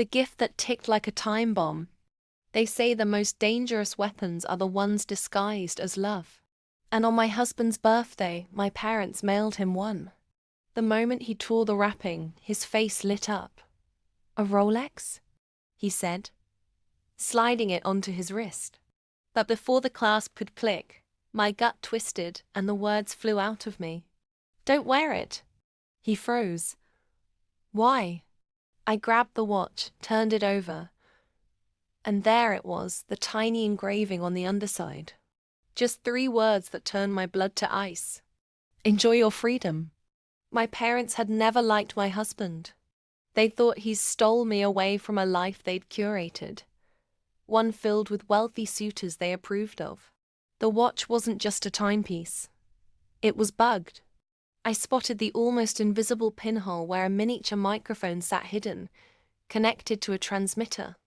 The gift that ticked like a time bomb. They say the most dangerous weapons are the ones disguised as love. And on my husband's birthday, my parents mailed him one. The moment he tore the wrapping, his face lit up. "A Rolex?" he said, sliding it onto his wrist. But before the clasp could click, my gut twisted and the words flew out of me. "Don't wear it." He froze. "Why?" I grabbed the watch, turned it over, and there it was, the tiny engraving on the underside. Just 3 words that turned my blood to ice. "Enjoy your freedom." My parents had never liked my husband. They thought he stole me away from a life they'd curated, one filled with wealthy suitors they approved of. The watch wasn't just a timepiece. It was bugged. I spotted the almost invisible pinhole where a miniature microphone sat hidden, connected to a transmitter.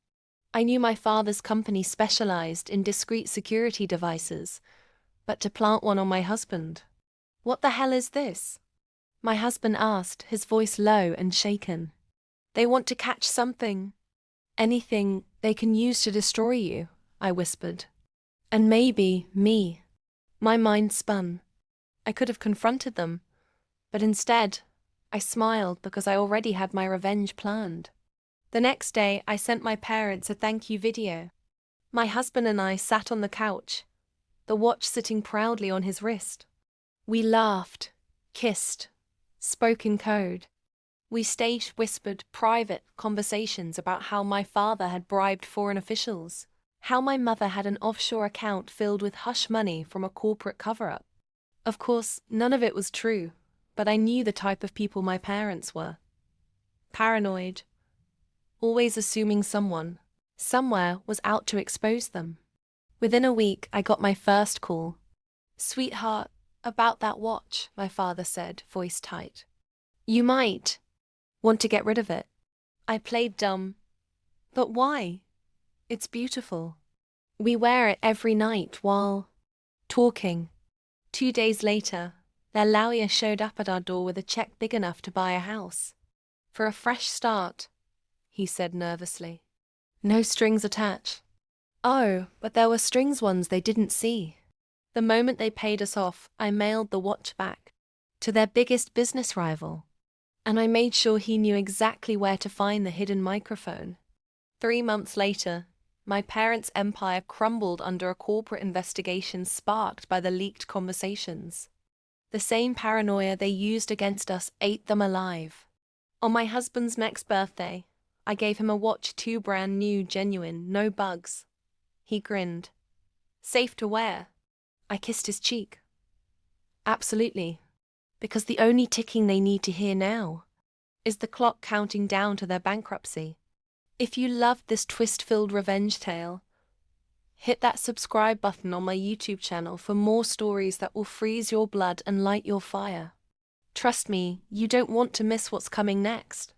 I knew my father's company specialized in discreet security devices, but to plant one on my husband. "What the hell is this?" my husband asked, his voice low and shaken. "They want to catch something. Anything they can use to destroy you," I whispered. "And maybe me." My mind spun. I could have confronted them, but instead, I smiled because I already had my revenge planned. The next day, I sent my parents a thank you video. My husband and I sat on the couch, the watch sitting proudly on his wrist. We laughed, kissed, spoke in code. We staged whispered, private conversations about how my father had bribed foreign officials, how my mother had an offshore account filled with hush money from a corporate cover-up. Of course, none of it was true, but I knew the type of people my parents were. Paranoid, always assuming someone, somewhere was out to expose them. Within a week, I got my first call. "Sweetheart, about that watch," my father said, voice tight. "You might want to get rid of it." I played dumb. "But why? It's beautiful. We wear it every night while talking." 2 days later, their lawyer showed up at our door with a check big enough to buy a house. "For a fresh start," he said nervously. "No strings attached." Oh, but there were strings ones they didn't see. The moment they paid us off, I mailed the watch back to their biggest business rival. And I made sure he knew exactly where to find the hidden microphone. 3 months later, my parents' empire crumbled under a corporate investigation sparked by the leaked conversations. The same paranoia they used against us ate them alive. On my husband's next birthday, I gave him a watch, 2 brand new, genuine, no bugs. He grinned. "Safe to wear." I kissed his cheek. "Absolutely. Because the only ticking they need to hear now is the clock counting down to their bankruptcy." If you loved this twist-filled revenge tale, hit that subscribe button on my YouTube channel for more stories that will freeze your blood and light your fire. Trust me, you don't want to miss what's coming next.